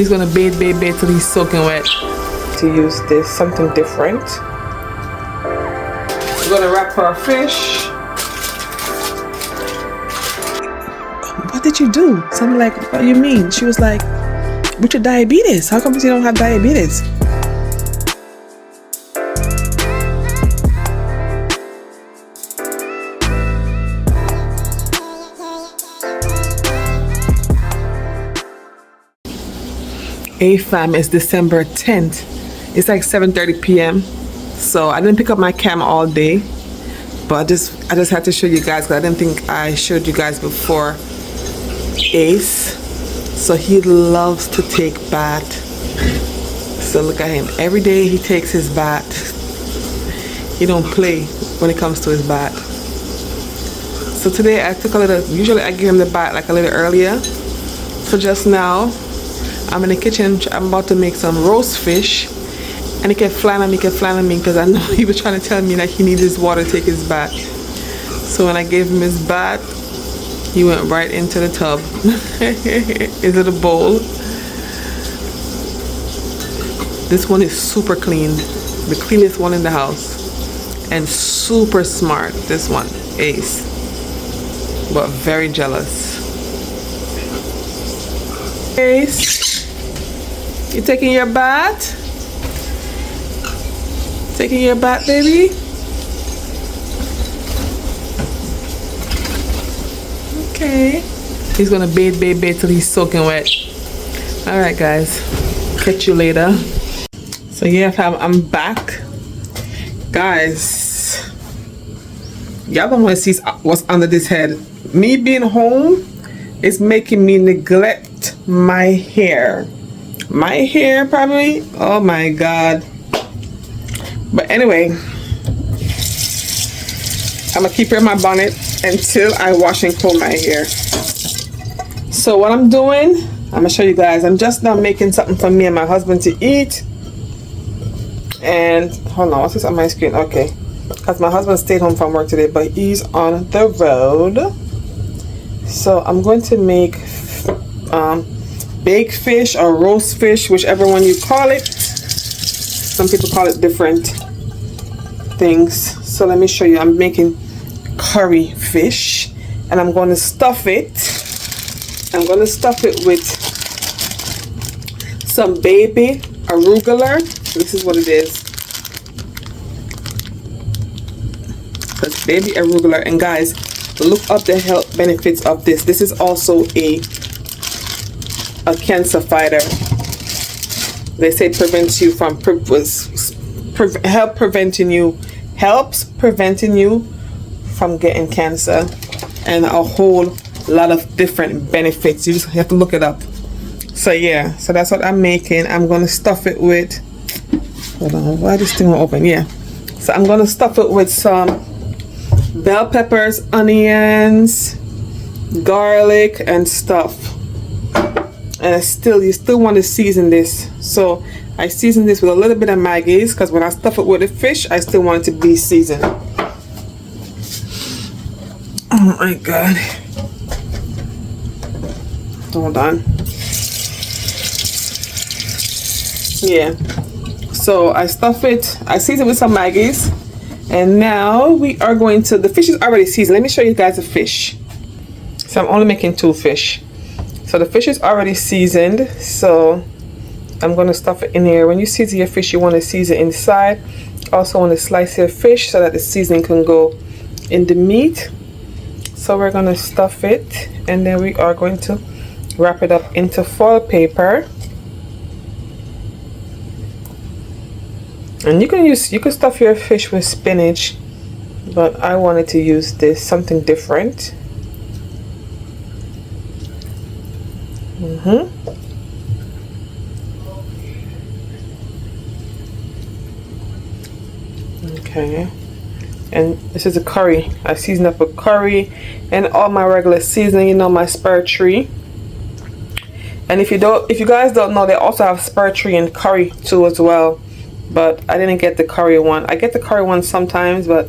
He's gonna bathe till he's soaking wet. To use this, something different. We're gonna wrap our fish. What did you do? Something like, what do you mean? She was like, with your diabetes, how come you don't have diabetes? Fam, it's December 10th. It's like 7:30 p.m. So I didn't pick up my camera all day, but I just had to show you guys because I didn't think I showed you guys before. Ace, so he loves to take bath. So look at him. Every day he takes his bath. He don't play when it comes to his bath. So today I took a little. Usually I give him the bath like a little earlier. So just now I'm in the kitchen. I'm about to make some roast fish, and he kept flying at me, because I know he was trying to tell me that he needs his water to take his bath. So when I gave him his bath, he went right into the tub. Is it a bowl? This one is super clean, the cleanest one in the house, and super smart. This one, Ace, but very jealous. Ace, you taking your bath? Taking your bath, baby? Okay. He's gonna bathe till he's soaking wet. Alright guys, catch you later. So yeah fam, I'm back. Guys, y'all don't want to see what's under this head. Me being home is making me neglect my hair. My hair probably, oh my god. But anyway, I'm gonna keep her in my bonnet until I wash and comb my hair. So what I'm doing, I'm gonna show you guys. I'm just now making something for me and my husband to eat. And hold on, what's this on my screen? Okay, because my husband stayed home from work today, but he's on the road. So I'm going to make baked fish or roast fish, whichever one you call it. Some people call it different things. So let me show you. I'm making curry fish, and I'm going to stuff it. I'm going to stuff it with some baby arugula. This is what it is. That's baby arugula. And guys, look up the health benefits of this. This is also a cancer fighter. They say it prevents you from helps preventing you from getting cancer, and a whole lot of different benefits. You just have to look it up. So yeah, so that's what I'm making. I'm gonna stuff it with, hold on, why this thing won't open? Yeah, so I'm gonna stuff it with some bell peppers, onions, garlic, and stuff. And you still want to season this. So I season this with a little bit of Maggie's, because when I stuff it with the fish, I still want it to be seasoned. Oh my god. Hold on. Yeah. So I stuff it, I season it with some Maggie's. And now we are going to, the fish is already seasoned. Let me show you guys the fish. So I'm only making 2 fish. So the fish is already seasoned. So I'm going to stuff it in here. When you season your fish, you want to season inside. Also want to slice your fish so that the seasoning can go in the meat. So we're going to stuff it, and then we are going to wrap it up into foil paper. And you can stuff your fish with spinach, but I wanted to use this, something different. Okay, and this is a curry. I seasoned up with curry and all my regular seasoning, you know, my spur tree. And if you guys don't know, they also have spur tree and curry too as well, but I didn't get the curry one. I get the curry one sometimes, but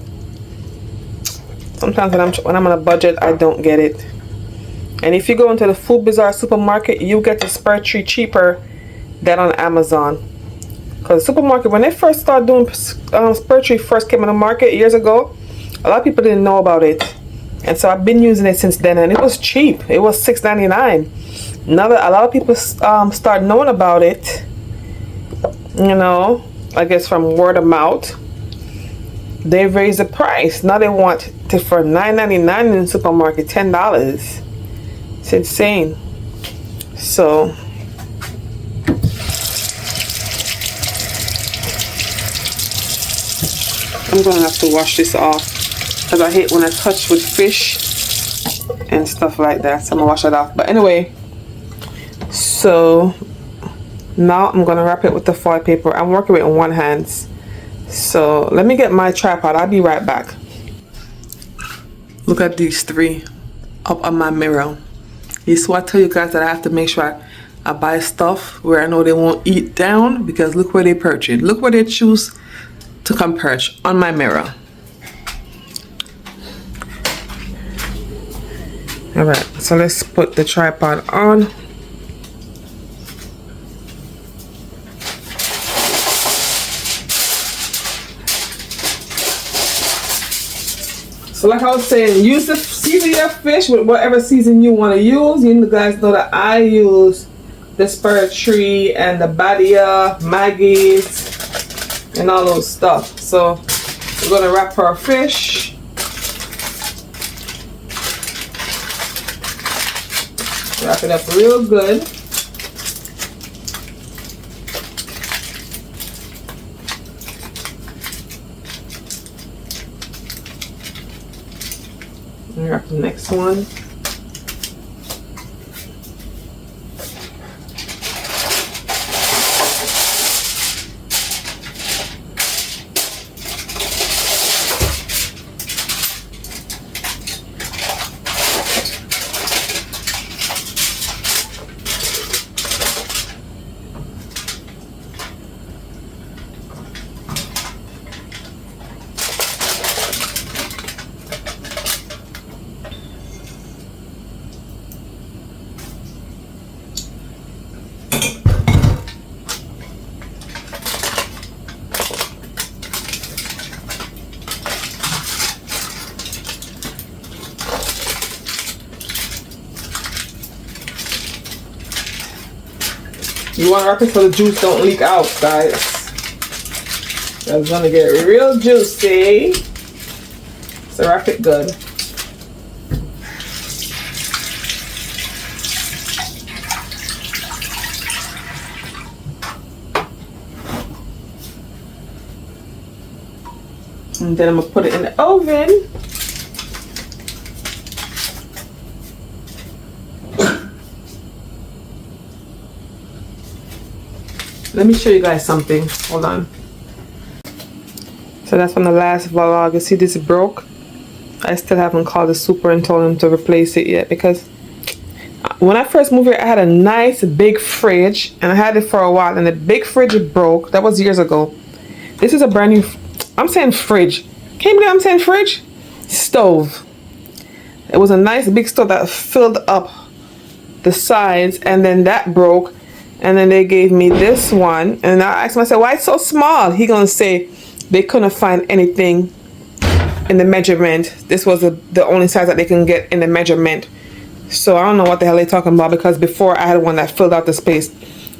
sometimes when I'm on a budget, I don't get it. And if you go into the Food Bazaar supermarket, you get the spur tree cheaper than on Amazon. Because supermarket, when they first started doing Spurtree first came on the market years ago, a lot of people didn't know about it. And so I've been using it since then, and it was cheap. It was $6.99. Now that a lot of people start knowing about it, you know, I guess from word of mouth, they've raised the price. Now they want it for $9.99 in the supermarket, $10. It's insane. So I'm gonna have to wash this off because I hate when I touch with fish and stuff like that. So I'm gonna wash it off. But anyway, so now I'm gonna wrap it with the foil paper. I'm working with one hand. So let me get my tripod. I'll be right back. Look at these three up on my mirror. This is why I tell you guys that I have to make sure I buy stuff where I know they won't eat down, because look where they perch it. Look where they choose to come perch on my mirror. Alright, so let's put the tripod on. So like I was saying, season your fish with whatever season you want to use. You guys know that I use the Spurtree and the Badia, Maggie's, and all those stuff. So we're gonna wrap our fish. Wrap it up real good. And wrap the next one. You want to wrap it so the juice don't leak out, guys. That's gonna get real juicy. So wrap it good. And then I'm gonna put it in the oven. Let me show you guys something. Hold on. So that's from the last vlog. You see this broke? I still haven't called the super and told him to replace it yet, because when I first moved here, I had a nice big fridge and I had it for a while, and the big fridge broke. That was years ago. This is a brand new, I'm saying fridge. Can't believe I'm saying fridge? Stove. It was a nice big stove that filled up the sides, and then that broke. And then they gave me this one, and I asked him, I said, why it's so small? He gonna say they couldn't find anything in the measurement. This was the only size that they can get in the measurement. So I don't know what the hell they're talking about, because before I had one that filled out the space.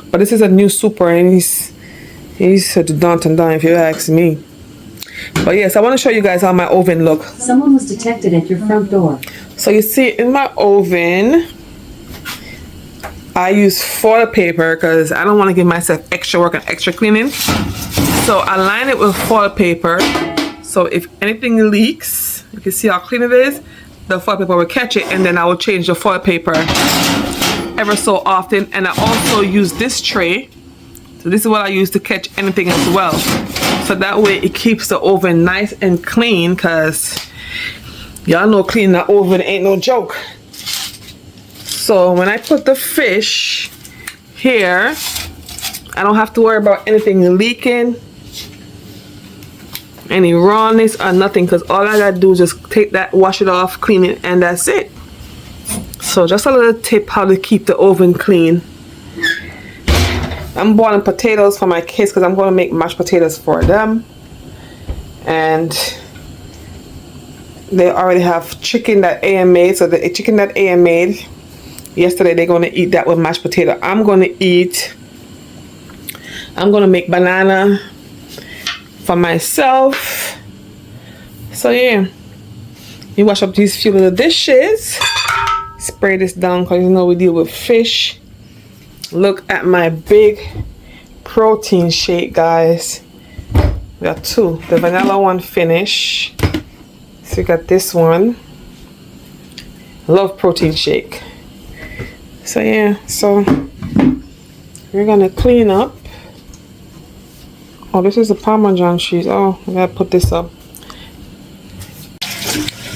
But this is a new super, and he's such a daunting dime if you ask me. But yes, I want to show you guys how my oven look. Someone was detected at your front door. So you see in my oven, I use foil paper because I don't want to give myself extra work and extra cleaning. So I line it with foil paper. So if anything leaks, you can see how clean it is. The foil paper will catch it, and then I will change the foil paper ever so often. And I also use this tray. So this is what I use to catch anything as well. So that way it keeps the oven nice and clean, because y'all know cleaning the oven ain't no joke. So when I put the fish here, I don't have to worry about anything leaking, any rawness or nothing, because all I gotta do is just take that, wash it off, clean it, and that's it. So just a little tip how to keep the oven clean. I'm boiling potatoes for my kids because I'm going to make mashed potatoes for them. And they already have chicken that AM made. So the chicken that AM made yesterday, they're going to eat that with mashed potato. I'm going to make banana for myself. So yeah, you wash up these few little dishes, spray this down because you know we deal with fish. Look at my big protein shake, guys. We got two. The vanilla one finished. So we got this one. Love protein shake. So yeah, so we're gonna clean up. Oh, this is the Parmesan cheese. Oh, I gotta put this up.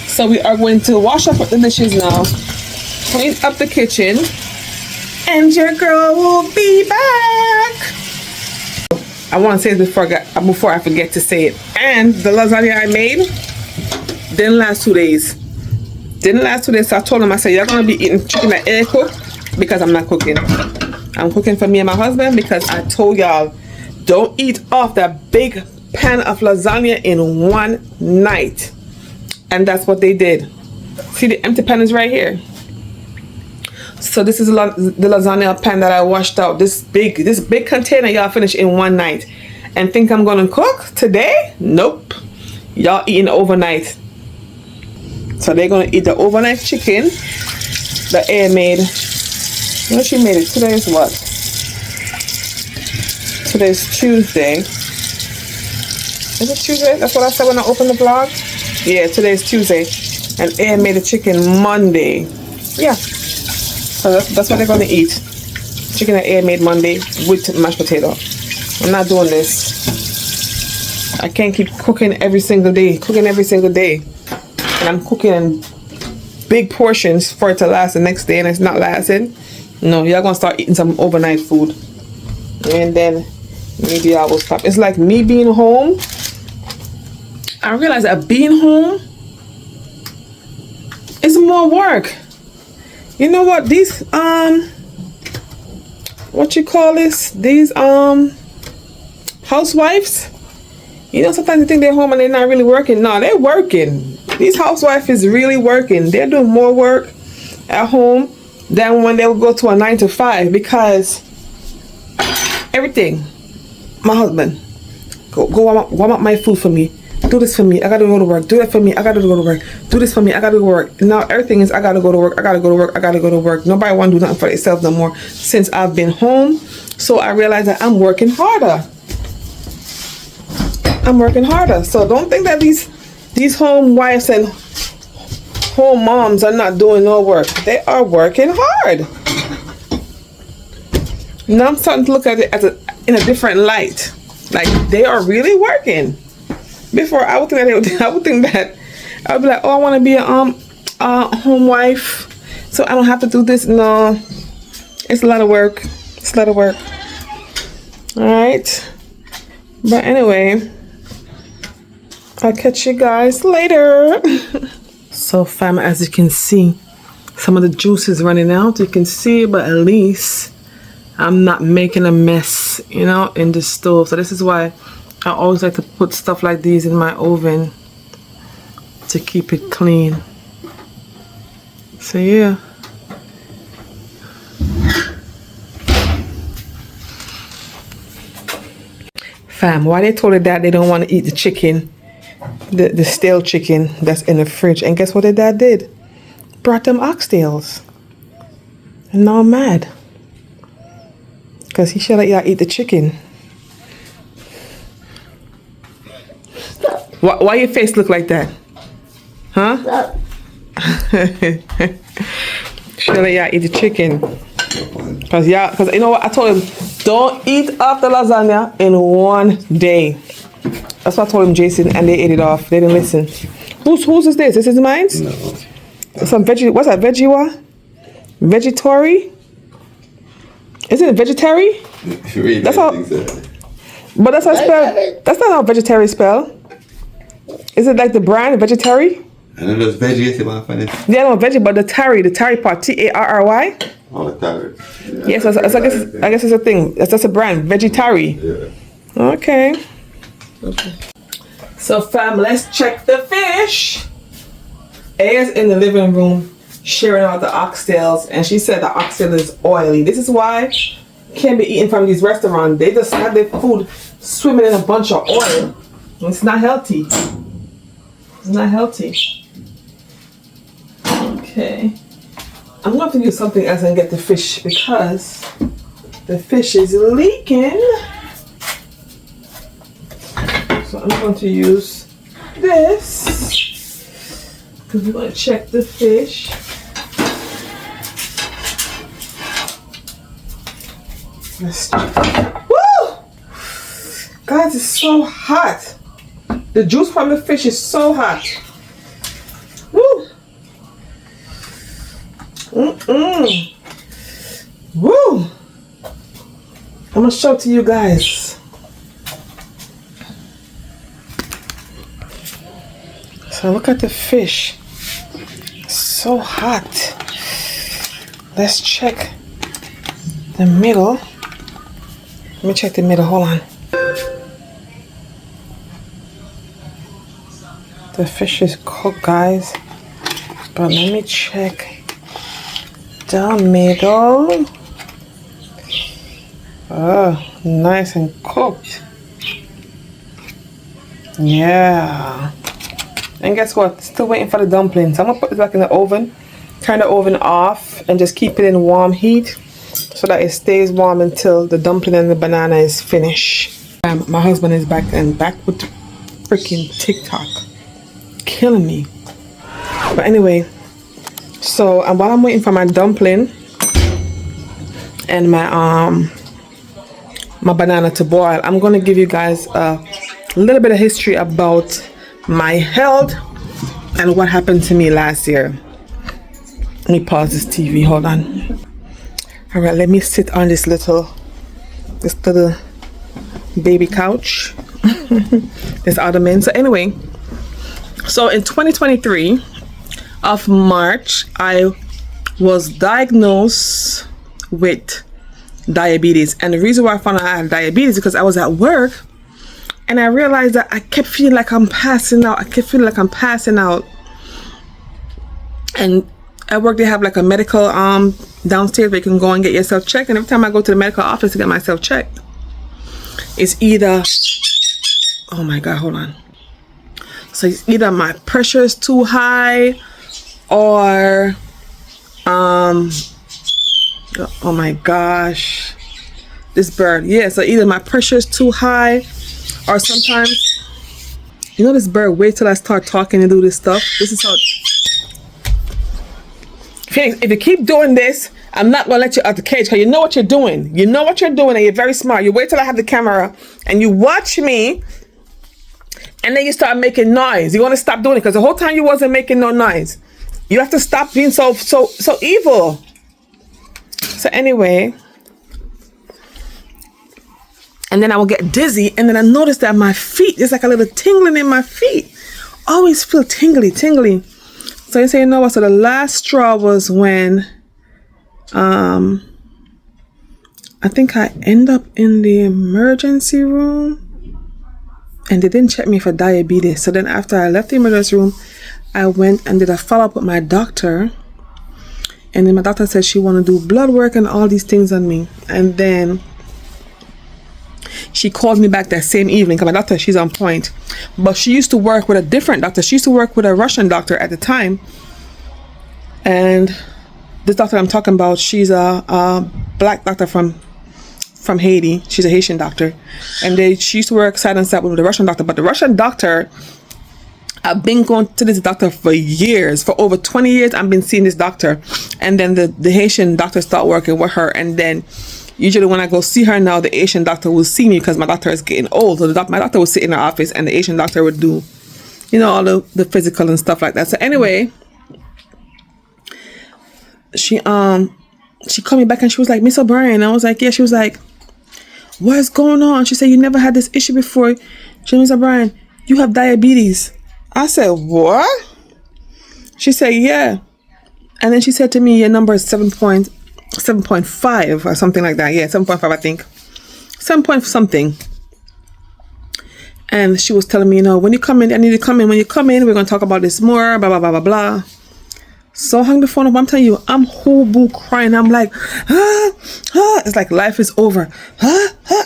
So we are going to wash up the dishes now, clean up the kitchen, and your girl will be back. I want to say this before I forget to say it. And the lasagna I made didn't last 2 days. So I told them, I said, you're going to be eating chicken that air cook because I'm not cooking. I'm cooking for me and my husband because I told y'all, don't eat off that big pan of lasagna in one night. And that's what they did. See, the empty pan is right here. So this is the lasagna pan that I washed out. This big container y'all finished in one night. And think I'm gonna cook today? Nope. Y'all eating overnight. So they're gonna eat the overnight chicken that Aya made. You know she made it. Today is what? Today's Tuesday. Is it Tuesday? That's what I said when I opened the vlog. Yeah, today's Tuesday. And Aya made the chicken Monday. Yeah. So that's what they're gonna eat. Chicken that Aya made Monday with mashed potato. I'm not doing this. I can't keep cooking every single day. And I'm cooking in big portions for it to last the next day and it's not lasting. No, y'all gonna start eating some overnight food. And then maybe I will stop. It's like me being home. I realize that being home is more work. You know what? These what you call this? These housewives. You know, sometimes you think they're home and they're not really working. No, they're working. These housewives is really working. They're doing more work at home than when they would go to a 9 to 5 because everything. My husband, go warm up my food for me. Do this for me. I gotta go to work. Do that for me. I gotta go to work. Do this for me. I gotta go to work. Now everything is I gotta go to work. I gotta go to work. I gotta go to work. Nobody want to do nothing for themselves no more since I've been home. So I realize that I'm working harder. So don't think that these home wives and home moms are not doing no work. They are working hard. Now I'm starting to look at it in a different light. Like they are really working. Before I would think that I would be like, oh, I want to be a home wife, so I don't have to do this. No, it's a lot of work. All right. But anyway, I'll catch you guys later. So fam, as you can see, some of the juice is running out. You can see, but at least I'm not making a mess, you know, in the stove. So this is why I always like to put stuff like these in my oven to keep it clean. So yeah. Fam, why they told her that they don't want to eat the chicken, the stale chicken that's in the fridge. And guess what their dad did? Brought them oxtails. And now I'm mad. Because he should let y'all eat the chicken. Why your face look like that? Huh? Should let y'all eat the chicken. Cause you know what? I told him, don't eat off the lasagna in one day. That's what I told him, Jason, and they ate it off. They didn't listen. Whose is this? This is mine? No. Some veggie. What's that? Veggie? Vegetari? Is it vegetarian? That's how. But that's how I spell. That's not how vegetarian spell. Is it like the brand vegetarian? And then there's veggie, you want to find it? Yeah, no, veggie, but the tarry part, Tarry. Oh, the tarry. Yes, I guess it's a thing. That's a brand, veggie tarry. Yeah. Okay. So fam, let's check the fish. Aya's in the living room sharing out the oxtails, and she said the oxtail is oily. This is why you can't be eating from these restaurants. They just have their food swimming in a bunch of oil. It's not healthy. It's not healthy. Okay. I'm going to use something else and get the fish because the fish is leaking. So I'm going to use this because we're going to check the fish. Let's check. Woo! Guys, it's so hot. The juice from the fish is so hot. Woo! Woo! I'm gonna show it to you guys. So look at the fish. So hot. Let's check the middle. Let me check the middle. Hold on. The fish is cooked, guys. But let me check the middle. Oh, nice and cooked. Yeah. And guess what? Still waiting for the dumplings. I'm gonna put it back in the oven. Turn the oven off and just keep it in warm heat so that it stays warm until the dumpling and the banana is finished. My husband is back with freaking TikTok. Killing me. But anyway, so while I'm waiting for my dumpling and my banana to boil, I'm gonna give you guys a little bit of history about my health and what happened to me last year. Let me pause this TV. Hold on. All right, let me sit on this little baby couch. This ottoman. So anyway, so in 2023 of March, I was diagnosed with diabetes. And the reason why I found out I had diabetes is because I was at work and I realized that I kept feeling like I'm passing out. And at work they have like a medical downstairs where you can go and get yourself checked. And every time I go to the medical office to get myself checked, it's either, oh my God, hold on. So it's either my pressure is too high or oh my gosh, this bird. Yeah, so either my pressure is too high or sometimes, you know, this bird, wait till I start talking and do this stuff. This is how, Phoenix, if you keep doing this, I'm not gonna let you out the cage because you know what you're doing. You know what you're doing and you're very smart. You wait till I have the camera and you watch me and then you start making noise. You want to stop doing it because the whole time you wasn't making no noise. You have to stop being so evil. So anyway, and then I will get dizzy, and then I noticed that my feet, there's like a little tingling in my feet. Always feel tingly. So you say, you know what? So the last straw was when I think I end up in the emergency room and they didn't check me for diabetes. So then after I left the emergency room, I went and did a follow-up with my doctor. And then my doctor said she wanted to do blood work and all these things on me. And then she called me back that same evening because my doctor, she's on point. But she used to work with a different doctor. She used to work with a Russian doctor at the time. And this doctor I'm talking about, she's a black doctor from Haiti. She's a Haitian doctor. And she used to work side and side with the Russian doctor. But the Russian doctor, I've been going to this doctor for years. For over 20 years, I've been seeing this doctor. And then the Haitian doctor started working with her. And then usually when I go see her now, the Asian doctor will see me because my doctor is getting old. So my doctor would sit in her office and the Asian doctor would do, you know, all the physical and stuff like that. So anyway, she called me back and she was like, Miss O'Brien. I was like, yeah. She was like, what's going on? She said, you never had this issue before. She said, Miss O'Brien, you have diabetes. I said, what? She said, yeah. And then she said to me, your number is 7.5 or something like that. Yeah, 7.5, I think. 7 point something. And she was telling me, when you come in, I need to come in. When you come in, we're going to talk about this more, blah, blah, blah, blah, blah. So I hung the phone up. I'm telling you, I'm whole boo crying. I'm like, it's like life is over.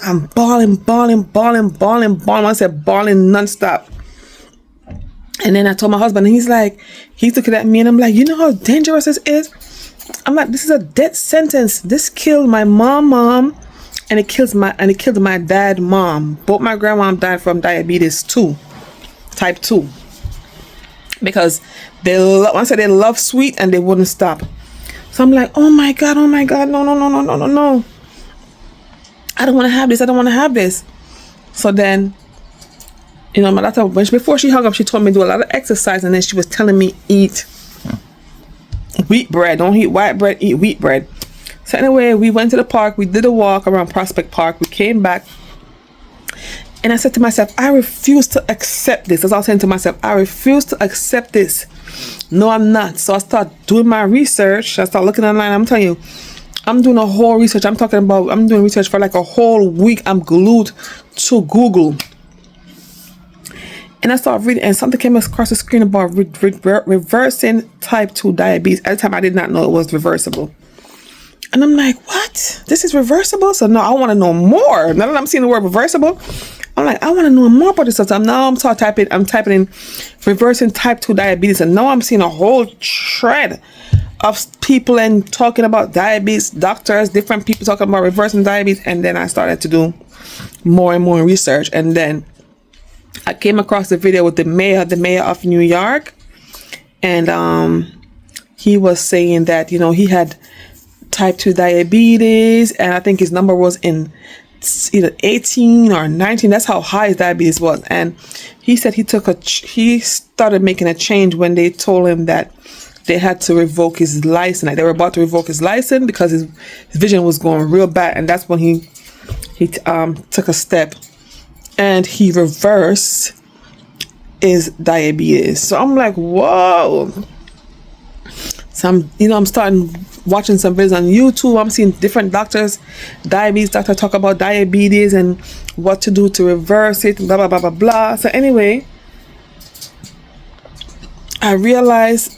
I'm bawling. I said bawling nonstop. And then I told my husband, and he's looking at me, and I'm like, you know how dangerous this is? I'm like, this is a death sentence. This killed my mom, and it killed my dad, mom. Both my grandmom died from diabetes 2, type 2. Because they love sweet and they wouldn't stop. So I'm like, oh my God, no. I don't want to have this. So then, my daughter, before she hung up, she told me to do a lot of exercise, and then she was telling me eat wheat bread. Don't eat white bread, eat wheat bread. So anyway, we went to the park. We did a walk around Prospect Park. We came back. And I said to myself, I refuse to accept this. As I was saying to myself, I refuse to accept this. No, I'm not. So I start doing my research. I start looking online. I'm telling you, I'm doing a whole research. I'm doing research for like a whole week. I'm glued to Google. And I started reading, and something came across the screen about reversing type 2 diabetes. At the time, I did not know it was reversible. And I'm like, what? This is reversible? So no, I want to know more. Now that I'm seeing the word reversible, I'm like, I want to know more about this stuff. Now I'm typing in reversing type 2 diabetes, and now I'm seeing a whole thread of people and talking about diabetes, doctors, different people talking about reversing diabetes. And then I started to do more and more research, and then I came across the video with the mayor of New York, and he was saying that he had type 2 diabetes, and I think his number was in either 18 or 19. That's how high his diabetes was. And he said he started making a change when they told him that they had to revoke his license. Like they were about to revoke his license because his vision was going real bad, and that's when he took a step and he reversed his diabetes. So I'm like, whoa. So I'm starting watching some videos on YouTube. I'm seeing different doctors talk about diabetes and what to do to reverse it, blah, blah, blah, blah, blah. So anyway, I realized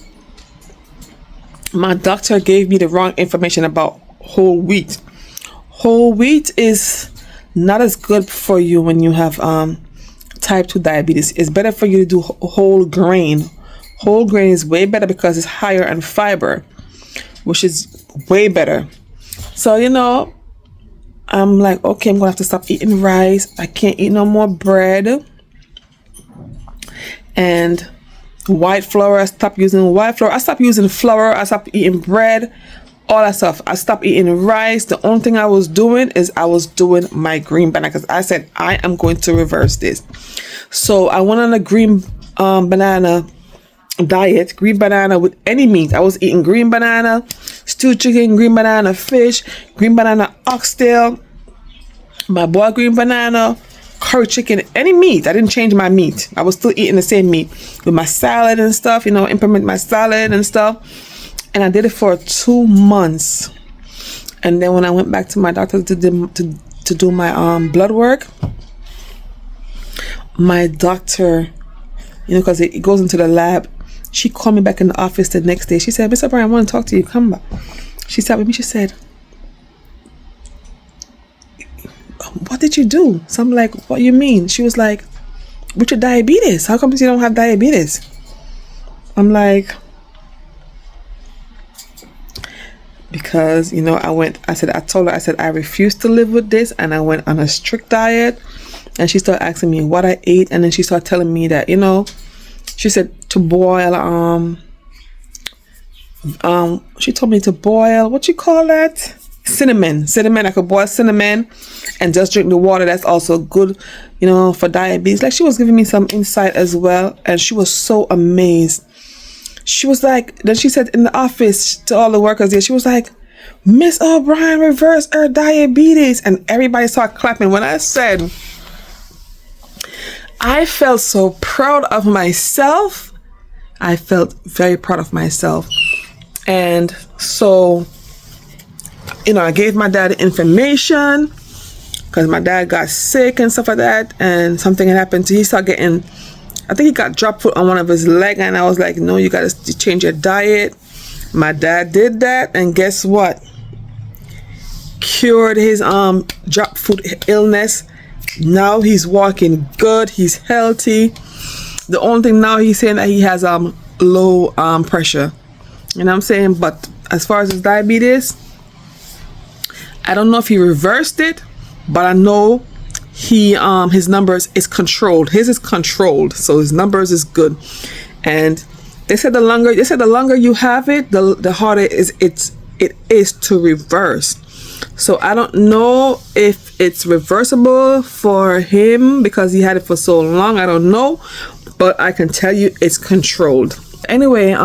my doctor gave me the wrong information about whole wheat. Whole wheat is not as good for you when you have type 2 diabetes. It's better for you to do whole grain. Whole grain is way better because it's higher in fiber, which is way better. So, I'm like, okay, I'm going to have to stop eating rice. I can't eat no more bread. And white flour, I stopped using white flour. I stopped using flour. I stopped eating bread, all that stuff. I stopped eating rice. The only thing I was doing is I was doing my green banana, because I said, I am going to reverse this. So I went on a green banana diet, green banana with any meat. I was eating green banana, stewed chicken, green banana fish, green banana oxtail, my boiled green banana, curry chicken, any meat. I didn't change my meat. I was still eating the same meat with my salad and stuff, implement my salad and stuff. And I did it for 2 months. And then when I went back to my doctor to do my blood work, my doctor, because it goes into the lab, she called me back in the office the next day. She said, Mr. Brian, I want to talk to you. Come back. She sat with me. She said, what did you do? So I'm like, what do you mean? She was like, with your diabetes, how come you don't have diabetes? I'm like, because, I told her, I refuse to live with this. And I went on a strict diet. And she started asking me what I ate. And then she started telling me that, she said to boil, she told me to boil, what you call that? Cinnamon. I could boil cinnamon and just drink the water. That's also good, for diabetes. Like, she was giving me some insight as well. And she was so amazed. She was like, then she said in the office to all the workers there, she was like, Miss O'Brien reversed her diabetes. And everybody started clapping. When I said, I felt so proud of myself. I felt very proud of myself. And so, you know, I gave my dad the information because my dad got sick and stuff like that, and something had happened to him. He started getting, I think he got drop foot on one of his legs, and I was like, no, you got to change your diet. My dad did that, and guess what? Cured his drop foot illness. Now he's walking good, he's healthy. The only thing now, he's saying that he has low pressure. You know what I'm saying? But as far as his diabetes, I don't know if he reversed it, but I know he his numbers is controlled. His is controlled, so his numbers is good. And they said the longer you have it, the harder it is to reverse. So I don't know if it's reversible for him because he had it for so long. I don't know, but I can tell you it's controlled. Anyway,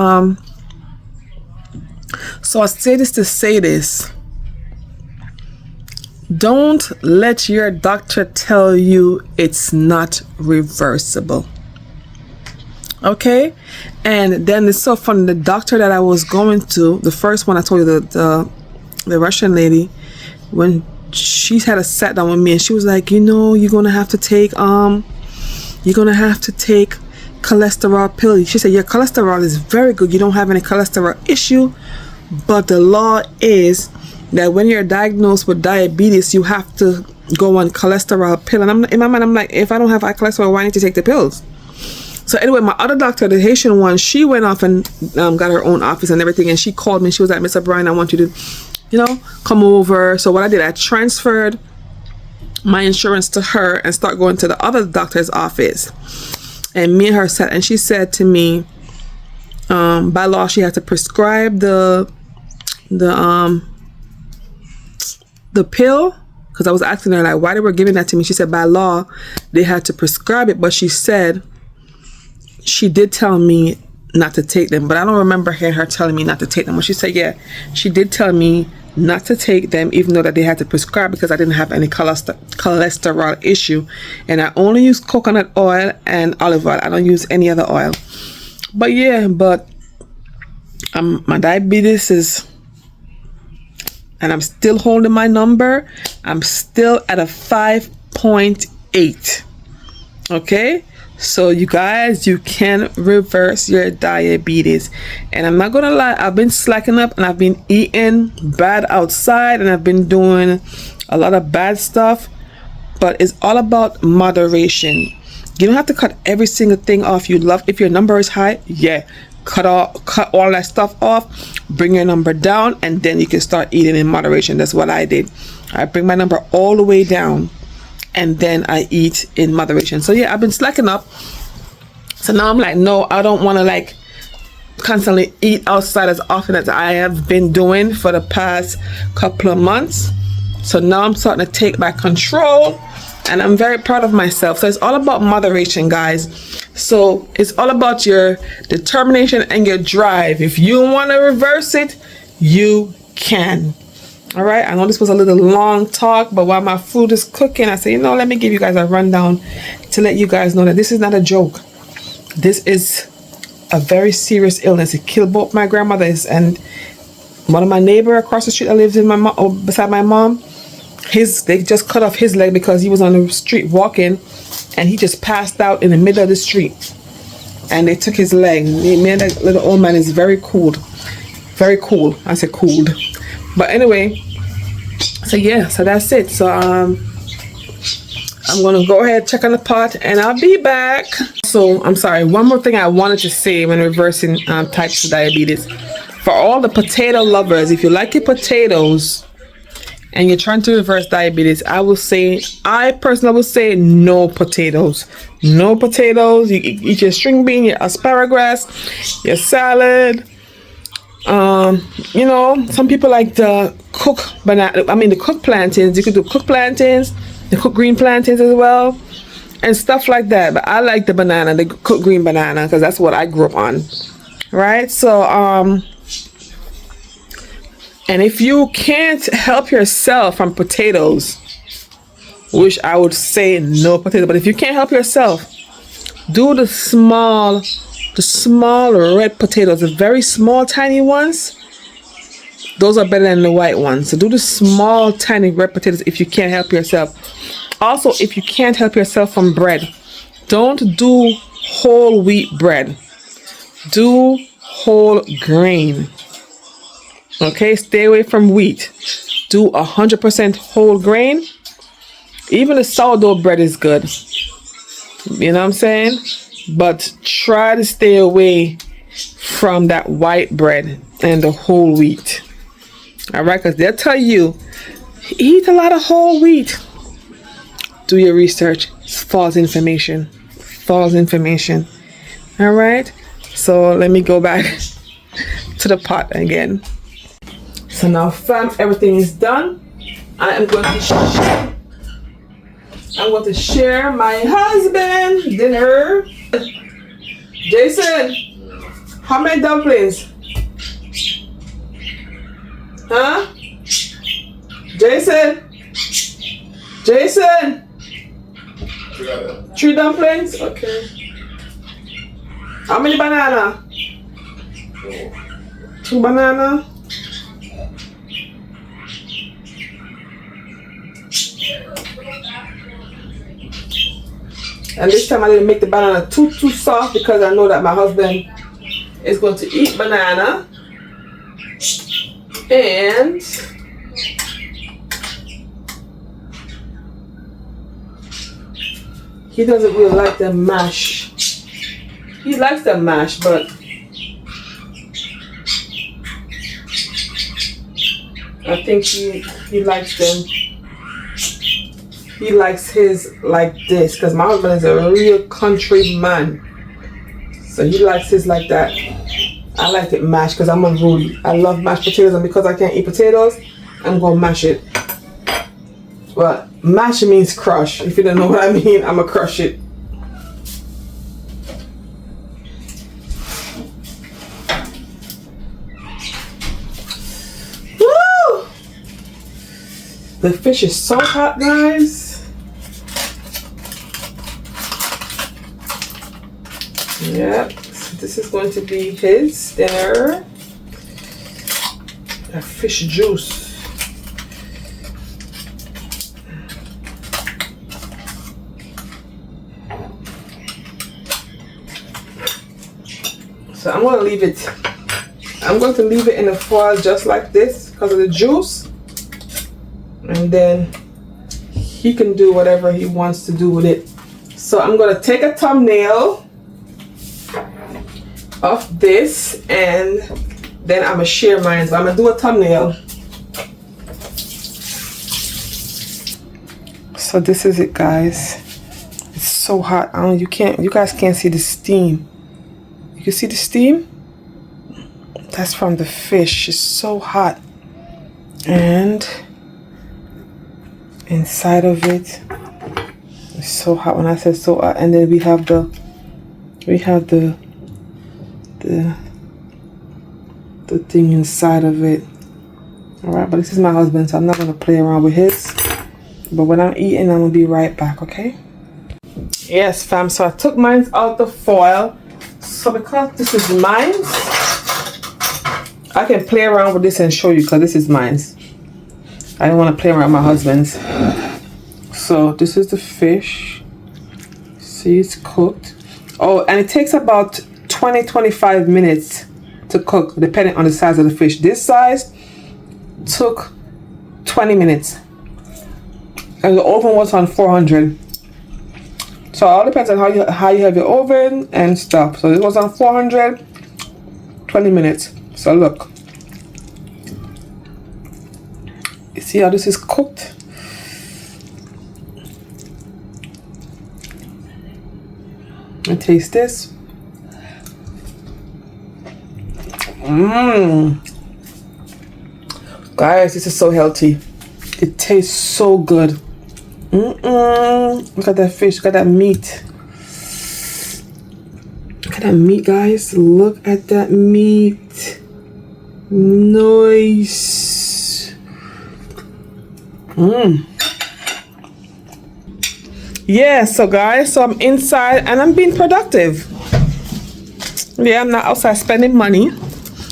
so I say this to say this. Don't let your doctor tell you it's not reversible. Okay? And then it's so funny, the doctor that I was going to, the first one I told you, the Russian lady, when she had a sat down with me, and she was like, you know, you're gonna have to take cholesterol pill. She said your cholesterol is very good, you don't have any cholesterol issue, but the law is that when you're diagnosed with diabetes, you have to go on cholesterol pill. And in my mind, I'm like, if I don't have high cholesterol, why need to take the pills? So anyway, my other doctor, the Haitian one, she went off and got her own office and everything, and she called me. She was like, Mr. Brian, I want you to, you know, come over. So what I did, I transferred my insurance to her and start going to the other doctor's office. And me and her sat, and she said to me, by law, she had to prescribe the pill, because I was asking her like why they were giving that to me. She said by law they had to prescribe it, but she said she did tell me not to take them, but I don't remember hearing her telling me not to take them. But she said yeah, she did tell me not to take them, even though that they had to prescribe, because I didn't have any cholesterol issue, and I only use coconut oil and olive oil. I don't use any other oil. But yeah, but my diabetes is, and I'm still holding my number. I'm still at a 5.8. Okay, so you guys, you can reverse your diabetes. And I'm not gonna lie, I've been slacking up and I've been eating bad outside and I've been doing a lot of bad stuff, but it's all about moderation. You don't have to cut every single thing off you love. If your number is high, yeah, cut all that stuff off, bring your number down, and then you can start eating in moderation. That's what I did. I bring my number all the way down, and then I eat in moderation. So yeah, I've been slacking up. So now I'm like, no, I don't want to like constantly eat outside as often as I have been doing for the past couple of months. So now I'm starting to take back control, and I'm very proud of myself. So it's all about moderation, guys. So it's all about your determination and your drive. If you want to reverse it, you can. All right, I know this was a little long talk, but while my food is cooking, I say, you know, let me give you guys a rundown to let you guys know that this is not a joke. This is a very serious illness. It killed both my grandmothers, and one of my neighbor across the street that lives in beside my mom, they just cut off his leg because he was on the street walking, and he just passed out in the middle of the street, and they took his leg. Man, that little old man is very cool. Very cool. I said cooled. But anyway, so yeah, so that's it. So I'm gonna go ahead, check on the pot, and I'll be back. So I'm sorry, one more thing I wanted to say when reversing type 2 diabetes. For all the potato lovers, if you like your potatoes and you're trying to reverse diabetes, I personally would say no potatoes. No potatoes. You eat your string bean, your asparagus, your salad. You know, some people like the cooked plantains. You could do cooked plantains, the cooked green plantains as well, and stuff like that. But I like the banana, the cooked green banana, because that's what I grew up on. Right? So, and if you can't help yourself from potatoes, which I would say no potato, but if you can't help yourself, do the small the small red potatoes, the very small tiny ones, those are better than the white ones. So do the small tiny red potatoes if you can't help yourself. Also, if you can't help yourself from bread, don't do whole wheat bread. Do whole grain. Okay, stay away from wheat. Do 100% whole grain. Even the sourdough bread is good. You know what I'm saying? But try to stay away from that white bread and the whole wheat. Alright, because they'll tell you, eat a lot of whole wheat. Do your research. It's false information. False information. Alright, so let me go back to the pot again. So now, fam, everything is done. I am going to share my husband dinner. Jason, how many dumplings? Huh? Jason? 3 dumplings? Okay. How many banana? 2 banana? And this time I didn't make the banana too soft because I know that my husband is going to eat banana. And he doesn't really like the mash. He likes the mash, but I think he likes them. He likes his like this because my husband is a real country man. So he likes his like that. I like it mashed because I'm unruly. I love mashed potatoes, and because I can't eat potatoes, I'm going to mash it. Well, mash means crush. If you don't know what I mean, I'm going to crush it. Woo! The fish is so hot, guys. Yep. So this is going to be his dinner. A fish juice. So I'm going to leave it. I'm going to leave it in the foil just like this because of the juice. And then he can do whatever he wants to do with it. So I'm going to take a thumbnail of this and then I'm going to share mine. So I'm going to do a thumbnail. So this is it, guys. It's so hot. You guys can't see the steam. You can see the steam? That's from the fish. It's so hot. And inside of it, it's so hot. When I said so hot, and then we have the thing inside of it. All right, but this is my husband, so I'm not gonna play around with his. But when I'm eating, I'm gonna be right back. Okay? Yes, fam. So I took mine out the foil. So because this is mine, I can play around with this and show you because this is mine. I don't want to play around with my husband's. So this is the fish. See, it's cooked. Oh, and it takes about 20-25 minutes to cook depending on the size of the fish. This size took 20 minutes. And the oven was on 400. So it all depends on how you have your oven and stuff. So it was on 400, 20 minutes. So look. You see how this is cooked? And taste this. Guys, this is so healthy. It tastes so good. Look at that fish. Look at that meat. Look at that meat, guys. Look at that meat. Nice. Yeah, so guys, so I'm inside and I'm being productive. Yeah, I'm not outside spending money,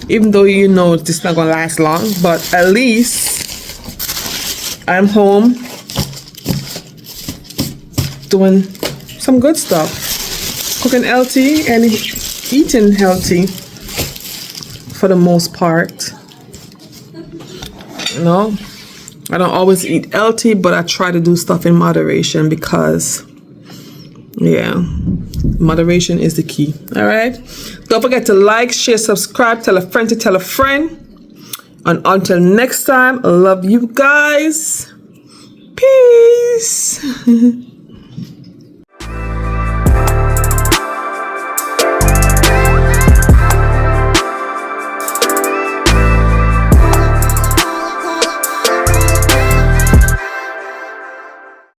even though you know this is not gonna last long, but at least I'm home doing some good stuff, cooking healthy and eating healthy for the most part. You know, I don't always eat healthy, but I try to do stuff in moderation because, yeah, moderation is the key. All right. Don't forget to like, share, subscribe, tell a friend to tell a friend. And until next time, I love you guys. Peace.